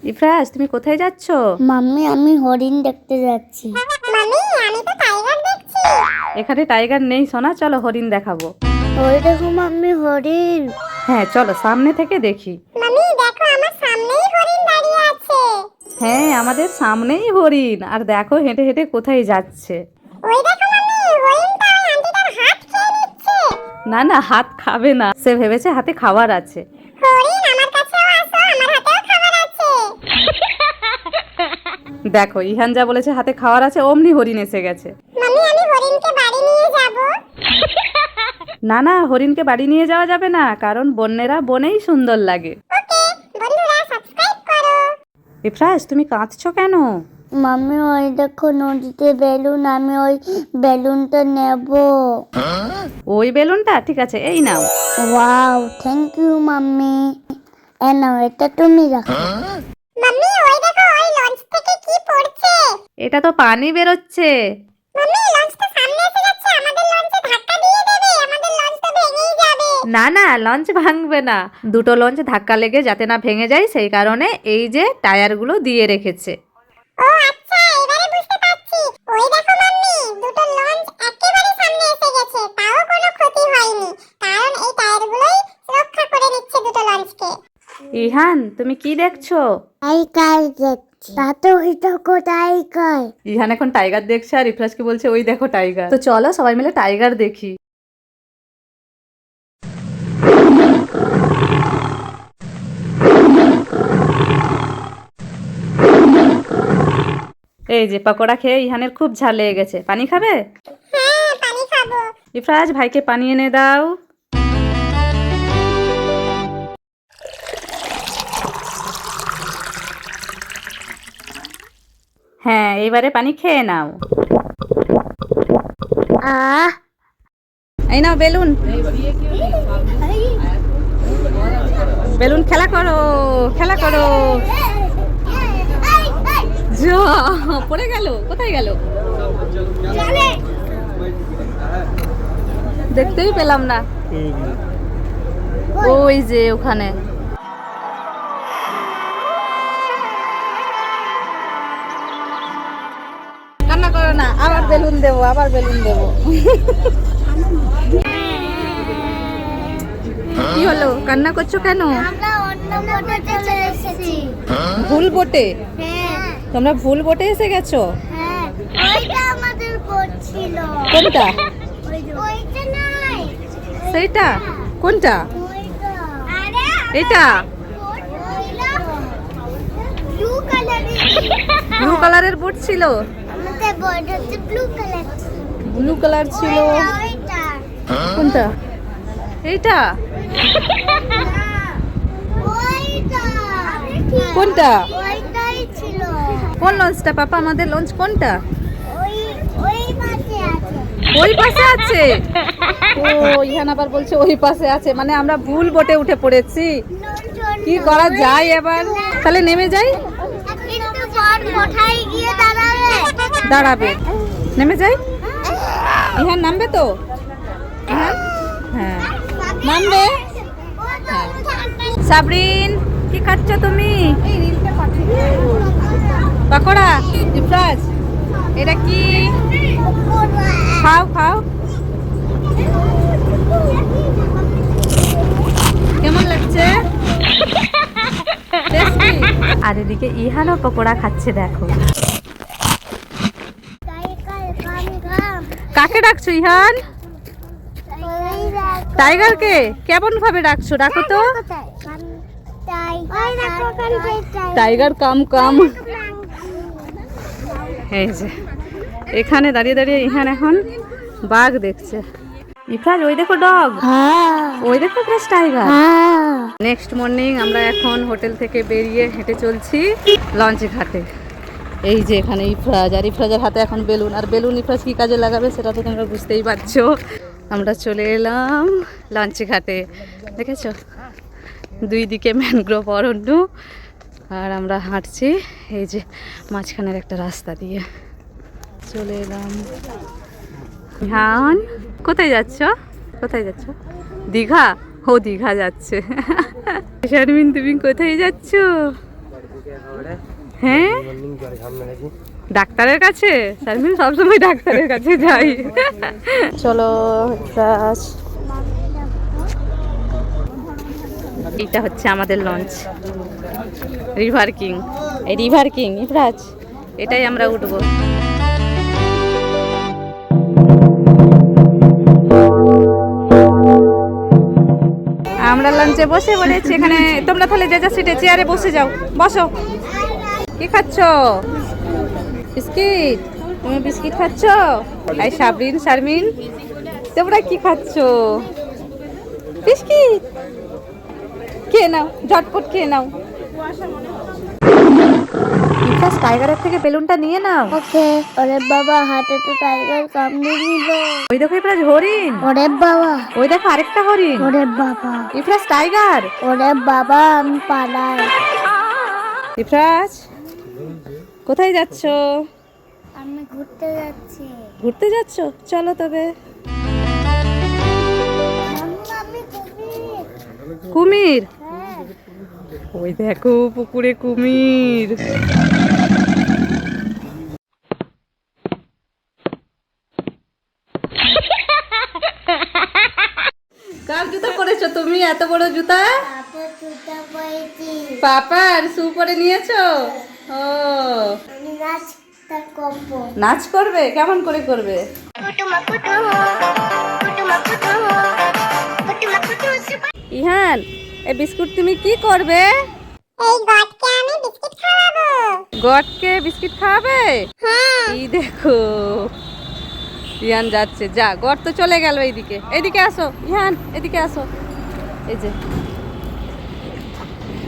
ইফরাজ, তুমি কোথায় যাচ্ছ? মাম্মি, আমি হরিণ দেখতে যাচ্ছি। মামি, আমি তো টাইগার দেখছি। এখানে টাইগার নেই সোনা, চলো হরিণ দেখাবো। ওই দেখো মাম্মি, হরিণ। হ্যাঁ চলো, সামনে থেকে দেখি। মামি দেখো, আমার সামনেই হরিণ দাঁড়িয়ে আছে। হ্যাঁ, আমাদের সামনেই হরিণ, আর দেখো হেঁটে হেঁটে কোথায় যাচ্ছে। ওই দেখো মামি, হরিণটা ওই আন্টিটার হাত খেয়ে নিচ্ছে। না না, হাত খাবে না, সে ভেবেছে হাতে খাবার আছে। হরিণ, আমার কাছেও আসো, আমার হাতেও খাবার আছে। দেখো ইহান যা বলেছে হাতে খাবার আছে, অমনি হরিণ এসে গেছে। মামি, আমি হরিণকে বাড়ি নিয়ে যাব। না না, হরিণকে বাড়ি নিয়ে যাওয়া যাবে না, কারণ বন্যেরা বনেই সুন্দর লাগে। ওকে বন্ধুরা, সাবস্ক্রাইব করো। ইফরাজ, তুমি কাঁদছো কেন? মাম্মি, ওই দেখো নদীতে বেলুন, আমি ওই বেলুনটা নেব। ওই বেলুনটা? ঠিক আছে, এই নাও। Wow, thank you mummy. নাও, এটা তুমি রাখো। মাম্মি, ওই দেখো, ওই লঞ্চ থেকে কি পড়ছে। এটা তো পানি বেরোচ্ছে। মাম্মি, লঞ্চটা সামনে এসে যাচ্ছে, আমাদের লঞ্চে ধাক্কা দিয়ে দেবে, আমাদের লঞ্চ তো ভেঙেই যাবে। না না, লঞ্চ ভাঙবে না। দুটো লঞ্চ ধাক্কা লেগে যাতে না ভেঙে যায়, সেই কারণে এই যে টায়ারগুলো দিয়ে রেখেছে। ও আচ্ছা, এবারে বুঝতে পারছি। ওই দেখো মাম্মি, দুটো লঞ্চ একেবারে সামনে এসে গেছে, তাও কোনো ক্ষতি হয়নি, কারণ এই টায়ারগুলোই রক্ষা করে নিচ্ছে দুটো লঞ্চকে। ইহান, তুমি কি দেখছো? টাইগার দেখছি। তা তো ওই দেখো টাইগার। ইহান এখন টাইগার দেখছে, আর ইফরাজকে বলছে ওই দেখো টাইগার। তো চলো সবাই মিলে টাইগার দেখি। এই যে পকোড়া খেয়ে ইহানের খুব ঝাল লেগে গেছে, পানি খাবে? হ্যাঁ, পানি খাবো। ইফরাজ, ভাইকে পানি এনে দাও। হ্যাঁ, এবারে পানি খেয়ে নাও। আহ, এই নাও বেলুন। বেলুন খেলা করো, খেলা করো। যা, পড়ে গেল, কোথায় গেল? দেখতেই পেলাম না। ওই যে ওখানে। কান্না করো না, আবার বেলুন দেবো, আবার বেলুন দেবো। কি হলো, কান্না করছো কেন? আমরা অন্য বোটে চলে এসেছি। ভুল বোটে? হ্যাঁ তোমরা ভুল বোটে এসে গেছো? হ্যাঁ, ওইটা আমাদের বোট ছিল। কোনটা? ওইটা নাই, সেইটা? কোনটা? ওইটা। আরে এটা ওইটা ব্লু কালারের। ব্লু কালারের বোট ছিল? আমাদের বোট হচ্ছে ব্লু কালার। ব্লু কালার ছিল। ওইটা কোনটা? এইটা? ওইটা কোনটা? ওইটাই ছিল। কোন লঞ্চটা পাপা? আমাদের লঞ্চ কোনটা? ওই ওই পাশে আছে। ওই পাশে আছে? ও, ইহান আবার বলছে ওই পাশে আছে, মানে আমরা ভুল বোটে উঠে পড়েছি। কি করা যায় এবার? তাহলে নেমে যাই। কিন্তু বোট কোথায় গিয়ে দাঁড়াবে? দাঁড়াবে, নেমে যাই। ইহান নামবে তো? ইহান? হ্যাঁ নামবে। সাবরিন, কি খাচ্ছ তুমি? পকোড়া। ইফরাজ, এটা কি? খাও খাও। কেমন লাগছে? টেস্টি? আর এদিকে ইহানও পকোড়া খাচ্ছে, দেখো। কাকে ডাকছো ইহান? টাইগারকে? কেমন ভাবে ডাকছো? ডাকো তো। টাইগার কাম কাম। এই যে এখানে দাঁড়িয়ে দাঁড়িয়ে ইহান এখন বাঘ দেখছে। ইফরাজ, ওই দেখো ডগ। ওই দেখো ফ্রেশ টাইগার। নেক্সট মর্নিং আমরা এখন হোটেল থেকে বেরিয়ে হেঁটে চলছি লঞ্চ ঘাটে। এই যে এখানে ইফরাজ, আর ইফরাজের হাতে এখন বেলুন, আর বেলুন ইফরাজ কি কাজে লাগাবে সেটা তো তোমরা বুঝতেই পারছো। আমরা চলে এলাম লঞ্চ ঘাটে, দেখেছো? দুই দিকে ম্যানগ্রোভ অরণ্য, আর আমরা হাঁটছি এই যে মাঝখানের একটা রাস্তা দিয়ে। চলে এলাম। ইহান, কোথায় যাচ্ছ? কোথায় যাচ্ছ? দীঘা? ও দীঘা যাচ্ছে। শারমিন, তুমি কোথায় যাচ্ছ? হ্যাঁ ডাক্তারের কাছে শারমিন সবসময় ডাক্তারের কাছে যাই। চলো এইটা হচ্ছে আমাদের লঞ্চ রিভার কিং। এই রিভার কিং ইফরাজ, এটাই আমরা উঠবো। আমরা লঞ্চে বসে পড়েছি এখানে। তোমরা তাহলে যে যা সিটে চেয়ারে বসে যাও, বসো। কি খাচ্ছ? বিস্কিট? তুমি বিস্কিট খাচ্ছ? এই সাবরিন শারমিন তোমরা কি খাচ্ছ? বিস্কিট খেয়ে নাও, ঝটপট খেয়ে নাও। ইফরাজ টাইগারের থেকে বেলুনটা নিয়ে নাও। ওকে। ওরে বাবা, হাতে তো টাইগার কামড়ে দিল। ওই দেখো ইফরাজ হরিণ। ওরে বাবা, ওই দেখো আরেকটা হরিণ। ওরে বাবা, ইফরাজ টাইগার। ওরে বাবা, আমি পালাই। ইফরাজ কোথায় যাচ্ছ? আমি ঘুরতে যাচ্ছি। ঘুরতে যাচ্ছ? চলো তবে। আমি কুমির। কুমির? হ্যাঁ। ওই দেখো পুকুরে কুমির। কার জুতা পরেছো তুমি? এত বড় জুতা? তারপর জুতা পরেছি। পাপার শু পরে নিয়েছো? ও আমি নাচটা করবো। নাচ করবে? কেমন করে করবে? ইহান, এই বিস্কুট তুমি কি করবে? এই গটকে আমি বিস্কিট খাওয়াবো। গটকে বিস্কিট খাওয়াবে? হ্যাঁ। এই দেখো ইহান যাচ্ছে। যা, গট তো চলে গেল এইদিকে। এইদিকে আসো ইহান, এদিকে আসো। এই যে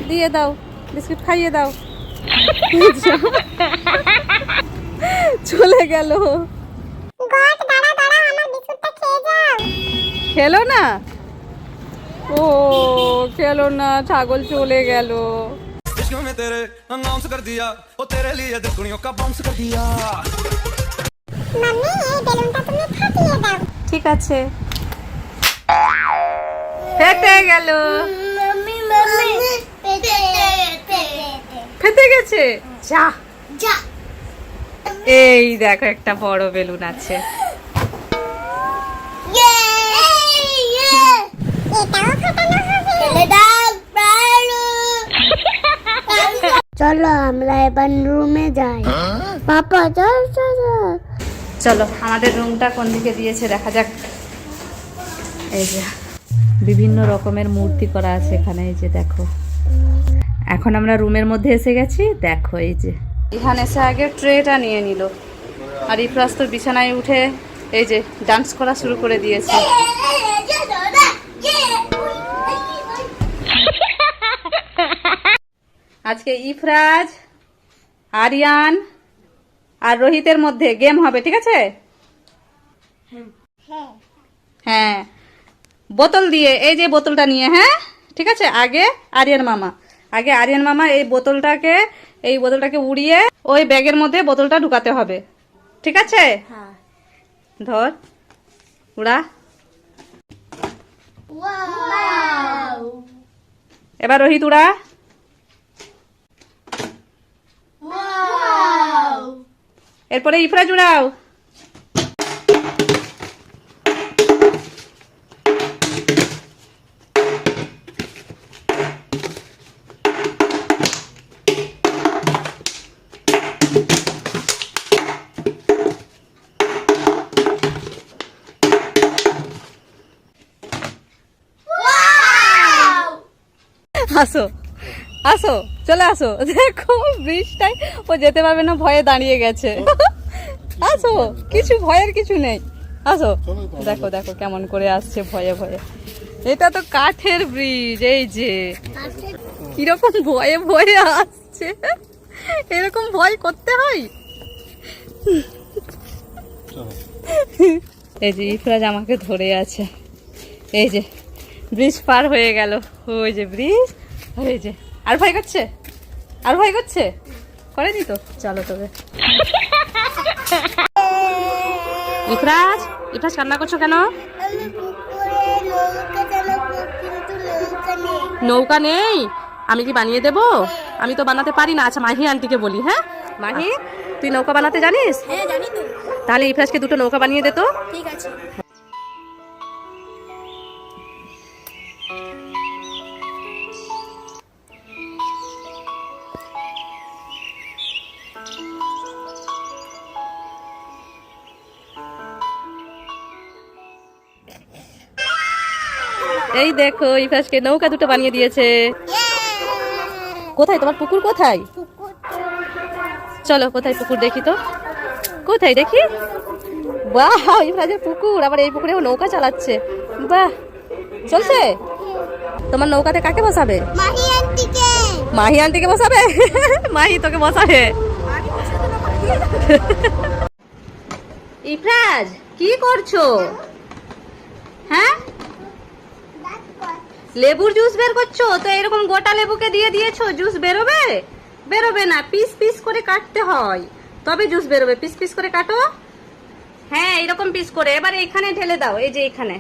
দিয়ে দাও, বিস্কুট খাইয়ে দাও। চলে গেল। গট দাঁড়া দাঁড়া, আমার বিস্কুটটা খেয়ে যাও। খেলো না? ও খেলো না, ছাগল চলে গেল। इश्क में तेरे अनाउंस कर दिया, ओ तेरे लिए दुनिया का बाउंस कर दिया। মাম্মি, এই বেলুনটা তুমি ফাটিয়ে দাও। ঠিক আছে। ফেটে গেল। মাম্মি, মাম্মি, পেটে, পেটে, ফেটে গেছে? যা, যা। এই দেখো একটা বড় বেলুন আছে। ইয়ে, ইয়ে। এটাও ফাটানো হবে। ফেলে দাও বেলুন। চলো আমরা এবার রুমে যাই। পাপা চল চলো। চলো, আমাদের রুমটা কোন দিকে দিয়েছে দেখা যাক। এই যে বিভিন্ন রকমের মূর্তি করা আছে এখানে। এই যে দেখো, এখন আমরা রুমের মধ্যে এসে গেছি। দেখো এই যে এখানে এসে আগে ট্রেটা নিয়ে নিল, আর ইফরাজ তো বিছানায় উঠে এই যে ডান্স করা শুরু করে দিয়েছে। আজকে ইফরাজ, আরিয়ান আর রোহিতের মধ্যে গেম হবে, ঠিক আছে? হ্যাঁ, বোতল দিয়ে, এই যে বোতলটা নিয়ে, হ্যাঁ ঠিক আছে। আগে আরিয়ান মামা এই বোতলটাকে উড়িয়ে ওই ব্যাগের মধ্যে বোতলটা ঢুকাতে হবে, ঠিক আছে? ধর, উড়া। এবার রোহিত উড়া। এরপরে ইফরাজ উড়াও। আসো আসো, চলে আসো। দেখো ব্রিজটাই ও যেতে পারবে না, ভয়ে দাঁড়িয়ে গেছে। আসো, কিছু ভয়ের কিছু নেই, আসো। দেখো দেখো কেমন করে আসছে ভয়ে ভয়ে। এটা তো কাঠের ব্রিজ। এই যে কিরকম ভয়ে ভয়ে আসছে। এরকম ভয় করতে হয়? এই যে ইফরাজ আমাকে ধরে আছে। এই যে ব্রিজ পার হয়ে গেল। ওই যে ব্রিজ, এই যে। আর ভয় করছে? আর ভয় করছে? করেনি তো? চলো তবে। ইফরাজ কান্না করছো কেন? নৌকা নেই? আমি কি বানিয়ে দেবো? আমি তো বানাতে পারি না। আচ্ছা মাহি আন্টিকে বলি। হ্যাঁ মাহি, তুই নৌকা বানাতে জানিস? হ্যাঁ জানি তো। তাহলে ইফরাজকে দুটো নৌকা বানিয়ে দে তো। ঠিক আছে। এই দেখো ইফরাজকে নৌকা দুটো বানিয়ে দিয়েছে। কোথায় তোমার পুকুর? কোথায়? চলো কোথায় পুকুর দেখি তো। কোথায় দেখি? বাহ, ইফরাজের পুকুর, আবার এই পুকুরেও নৌকা চালাচ্ছে। বাহ, চলছে। তোমার নৌকাতে কাকে বসাবে? মাহি আন্টিকে। মাহি আন্টিকে বসাবে? মাহি তোকে বসাবে। ইফরাজ কি করছো? হ্যাঁ লেবুর জুস বের করছো তো? এরকম গোটা লেবুকে দিয়ে দিয়েছো, জুস বেরোবে? বেরোবে না, পিস পিস করে কাটতে হয় তবে জুস বেরোবে। পিস পিস করে কাটো। হ্যাঁ এরকম পিস করে। এবার এইখানে ঢেলে দাও, এই যে এইখানে।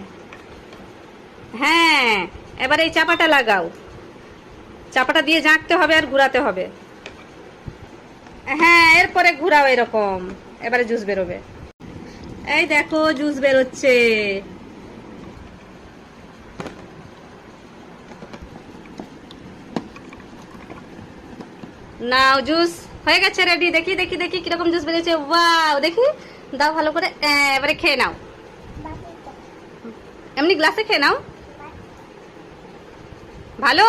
হ্যাঁ এবার এই চাপাটা লাগাও। চাপাটা দিয়ে ঝাঁকতে হবে আর ঘুরাতে হবে। হ্যাঁ এরপরে ঘুরাও এরকম, এবারে জুস বেরোবে। এই দেখো জুস বেরোচ্ছে। নাও জুস হয়ে গেছে, রেডি। দেখি দেখি দেখি কিরকম জুস বেরিয়েছে। ওয়াও, দেখি দাও ভালো করে। এবারে খেয়ে নাও, এমনি গ্লাসে খেয়ে নাও। ভালো।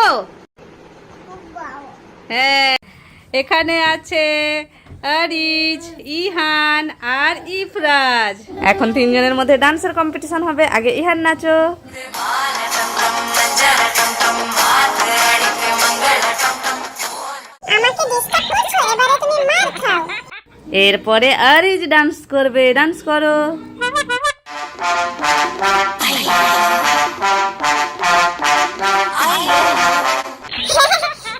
হ্যাঁ এখানে আছে আরিজ, ইহান আর ইফরাজ। এখন তিনজনের মধ্যে ডান্সের কম্পিটিশন হবে। আগে ইহান নাচো। আমাকে ডিস্টার্ব করছো, এবারে তুমি মার খাও। এরপরে আরিজ ডান্স করবে। ডান্স করো।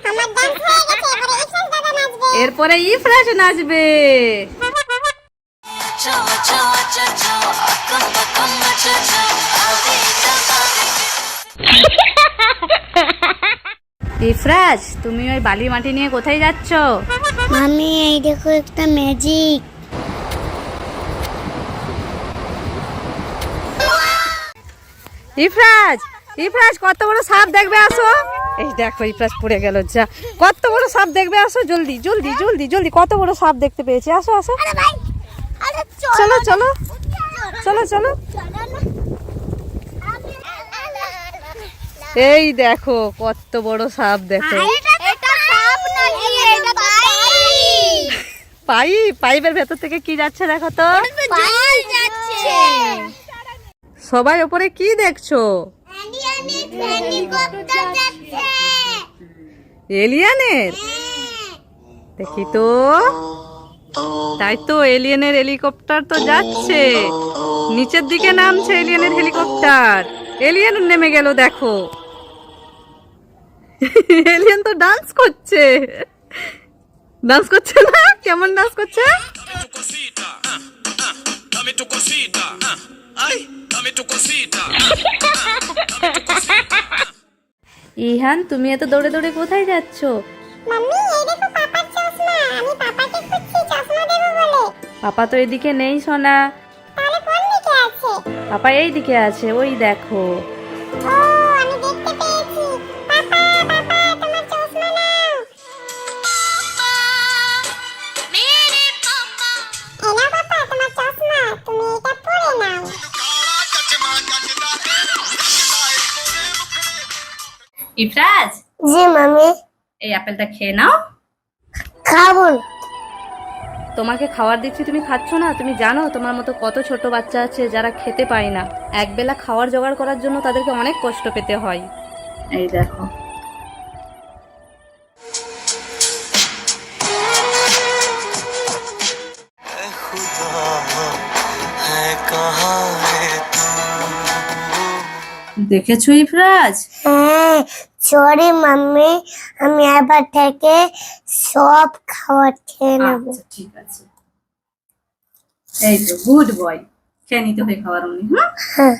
আমার ডান্স হয়ে গেছে, এবারে ইফরাজ দাদা নাচবে। এরপরে ইফরাজ নাচবে। ইফরাজ তুমি ওই বালি মাটি নিয়ে কোথায় যাচ্ছ? মামি এই দেখো একটা ম্যাজিক। ইফরাজ, ইফরাজ কত বড় সাপ দেখবে আসো। এই দেখো ইফরাজ পড়ে গেল। যা, কত বড় সাপ দেখবে আসো। জলদি জলদি জলদি জলদি, কত বড় সাপ দেখতে পেয়েছি। আসো আসো, চলো চলো চলো চলো। এই দেখো কত বড় সাপ, দেখো। পাইপের ভেতর থেকে কি যাচ্ছে দেখো তো। সবাই ওপরে কি দেখছো? এলিয়ানের? দেখি তো। তাই তো, এলিয়ানের হেলিকপ্টার তো যাচ্ছে, নিচের দিকে নামছে এলিয়ানের হেলিকপ্টার। এলিয়ান নেমে গেল দেখো। এলিয়ান তো ডান্স করছে। ডান্স করছে না? কেমন ডান্স করছে? ইহান তুমি এত দৌড়ে দৌড়ে কোথায় যাচ্ছ? মাম্মি এই দেখো পাপার চশমা, আমি পাপাকে খুঁজছি চশমা দেবো বলে। পাপা তো এদিকে নেই সোনা। তাহলে কোন দিকে আছে? পাপা এই দিকে আছে, ওই দেখো। ও আমি দেখতে পেয়েছি। পাপা পাপা তোমার চশমা নাও। এনা পাপা তোমার চশমা, তুমি এটা পরে নাও। ইফরাজ জি মামি। এই আপেলটা খেয়ে নাও। খাবো। তোমাকে খাবার দিচ্ছি, তুমি খাচ্ছ না? তুমি জানো তোমার মতো কত ছোট বাচ্চা আছে যারা খেতে পায় না। একবেলা খাওয়ার জোগাড় করার জন্য তাদেরকে অনেক কষ্ট পেতে হয়। এই দেখো। দেখেছো ইফরাজ? হ্যাঁ সরি মাম্মি, আমি এবার থেকে সব খাবার খেয়ে নেবো। আচ্ছা ঠিক আছে। এই তো গুড বয়, খেয়ে নিতে হয় খাবার অমনি। হ্যাঁ।